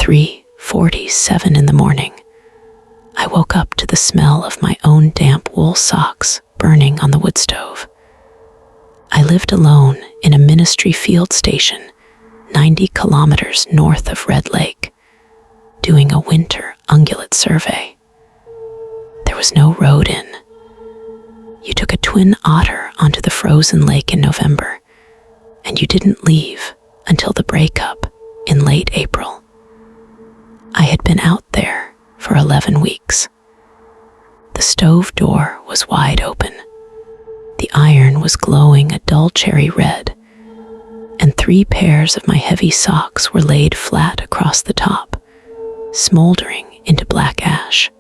3:47 in the morning, I woke up to the smell of my own damp wool socks burning on the woodstove. I lived alone in a ministry field station 90 kilometers north of Red Lake, doing a winter ungulate survey. There was no road in. You took a twin otter onto the frozen lake in November, and you didn't leave until the breakup in late April. I had been out there for 11 weeks. The stove door was wide open. The iron was glowing a dull cherry red, and 3 pairs of my heavy socks were laid flat across the top, smoldering into black ash.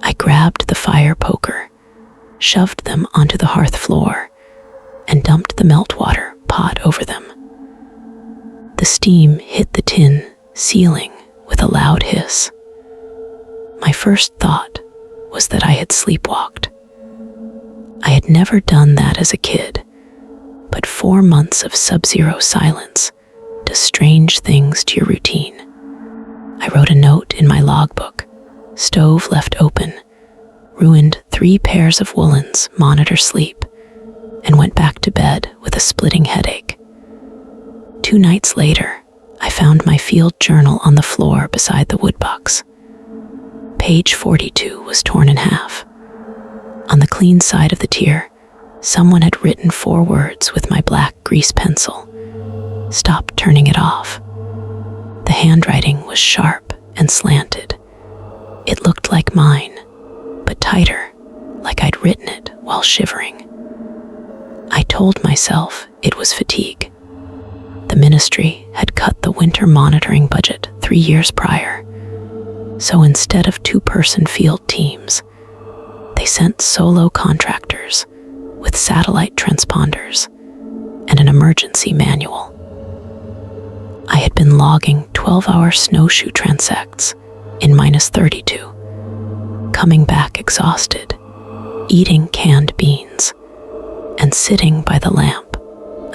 I grabbed the fire poker, shoved them onto the hearth floor, and dumped the meltwater pot over them. The steam hit the tin ceiling with a loud hiss. My first thought was that I had sleepwalked. I had never done that as a kid, but 4 months of sub-zero silence does strange things to your routine. I wrote a note in my logbook: stove left open, ruined 3 pairs of woolens, monitor sleep, and went back to bed with a splitting headache. 2 nights later, I found my field journal on the floor beside the woodbox. Page 42 was torn in half. On the clean side of the tier, someone had written 4 words with my black grease pencil: "Stop turning it off." The handwriting was sharp and slanted. It looked like mine, but tighter, like I'd written it while shivering. I told myself it was fatigue. The ministry had cut the winter monitoring budget 3 years prior, so instead of 2-person field teams, they sent solo contractors with satellite transponders and an emergency manual. I had been logging 12-hour snowshoe transects in -32, coming back exhausted, eating canned beans, and sitting by the lamp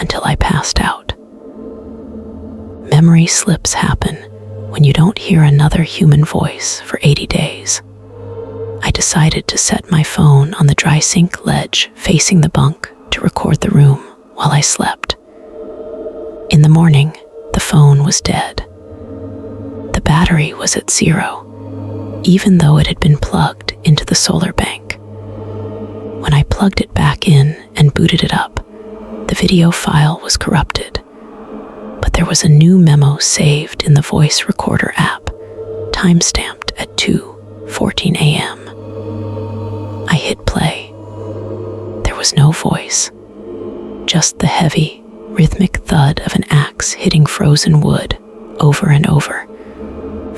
until I passed out. Memory slips happen when you don't hear another human voice for 80 days. I decided to set my phone on the dry sink ledge facing the bunk to record the room while I slept. In the morning, the phone was dead. The battery was at 0, even though it had been plugged into the solar bank. When I plugged it back in and booted it up, the video file was corrupted, but there was a new memo saved in the voice recorder app, timestamped at 2:14 a.m. I hit play. There was no voice, just the heavy, rhythmic thud of an axe hitting frozen wood over and over,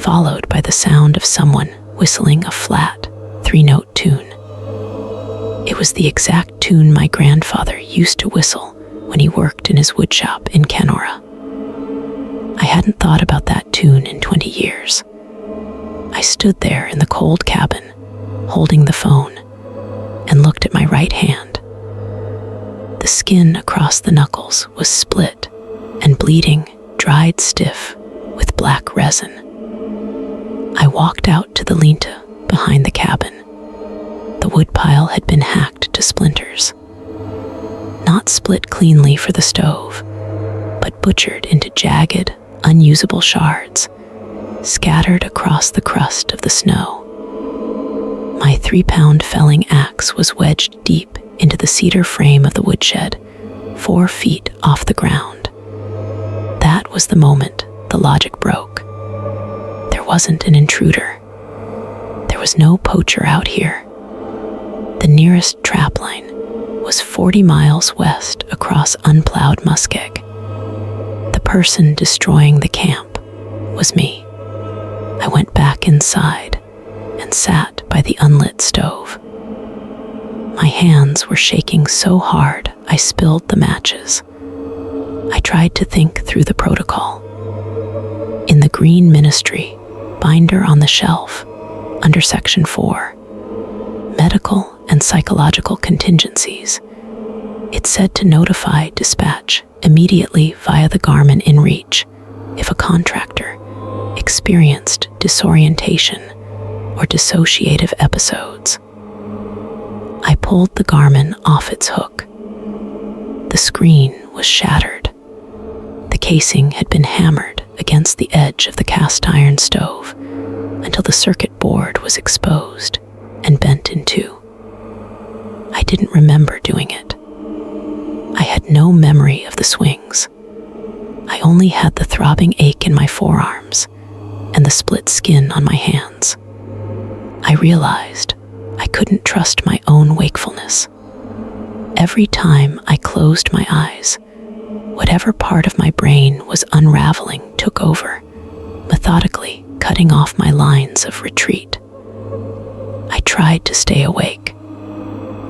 followed by the sound of someone whistling a flat, 3-note tune. It was the exact tune my grandfather used to whistle when he worked in his woodshop in Kenora. I hadn't thought about that tune in 20 years. I stood there in the cold cabin, holding the phone, and looked at my right hand. The skin across the knuckles was split and bleeding, dried stiff with black resin. I walked out to the linta behind the cabin. The woodpile had been hacked to splinters. Not split cleanly for the stove, but butchered into jagged, unusable shards, scattered across the crust of the snow. My 3-pound felling axe was wedged deep into the cedar frame of the woodshed, 4 feet off the ground. That was the moment the logic broke. There wasn't an intruder. There was no poacher out here. The nearest trapline was 40 miles west across unplowed muskeg. The person destroying the camp was me. I went back inside and sat by the unlit stove. My hands were shaking so hard I spilled the matches. I tried to think through the protocol. In the green ministry binder on the shelf, under Section 4, Medical and Psychological Contingencies, it said to notify dispatch immediately via the Garmin InReach if a contractor experienced disorientation or dissociative episodes. I pulled the Garmin off its hook. The screen was shattered. The casing had been hammered against the edge of the cast iron stove until the circuit board was exposed and bent in two. I didn't remember doing it. I had no memory of the swings. I only had the throbbing ache in my forearms and the split skin on my hands. I realized I couldn't trust my own wakefulness. Every time I closed my eyes, whatever part of my brain was unraveling took over, methodically cutting off my lines of retreat. I tried to stay awake.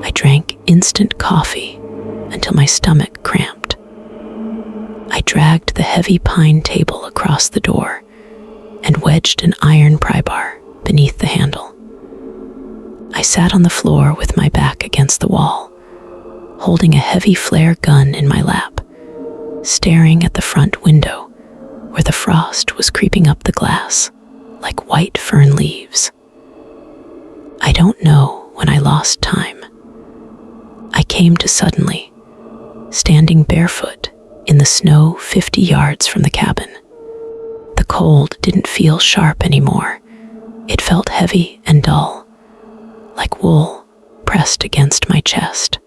I drank instant coffee until my stomach cramped. I dragged the heavy pine table across the door and wedged an iron pry bar beneath the handle. I sat on the floor with my back against the wall, holding a heavy flare gun in my lap, staring at the front window where the frost was creeping up the glass like white fern leaves. I don't know when I lost time. I came to suddenly, standing barefoot in the snow 50 yards from the cabin. The cold didn't feel sharp anymore. It felt heavy and dull, like wool pressed against my chest.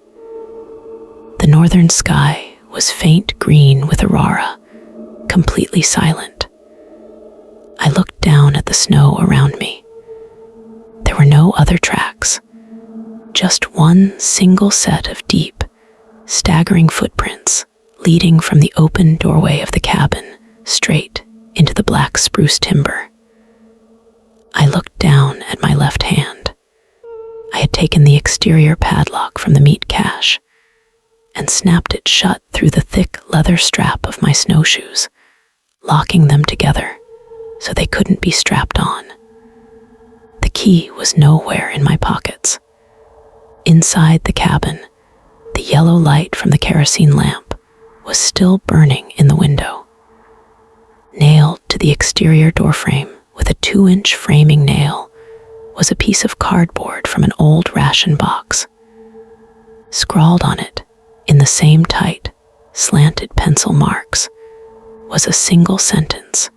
The northern sky was faint green with aurora, completely silent. I looked down at the snow around me. There were no other tracks, just one single set of deep, staggering footprints leading from the open doorway of the cabin straight into the black spruce timber. I looked down at my left hand. I had taken the exterior padlock from the meat cache and snapped it shut through the thick leather strap of my snowshoes, locking them together so they couldn't be strapped on. The key was nowhere in my pockets. Inside the cabin, the yellow light from the kerosene lamp was still burning in the window. Nailed to the exterior doorframe with a 2-inch framing nail was a piece of cardboard from an old ration box. Scrawled on it, in the same tight, slanted pencil marks, was a single sentence.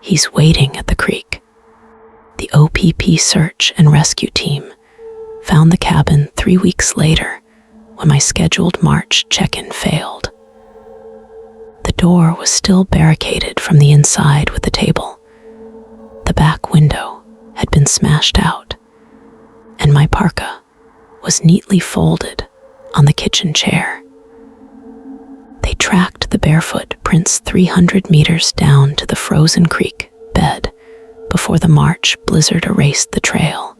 "He's waiting at the creek." The OPP search and rescue team found the cabin 3 weeks later when my scheduled March check-in failed. The door was still barricaded from the inside with the table. The back window had been smashed out, and my parka was neatly folded on the kitchen chair. They tracked the barefoot prints 300 meters down to the frozen creek bed before the March blizzard erased the trail.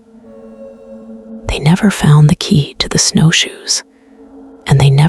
They never found the key to the snowshoes, and they never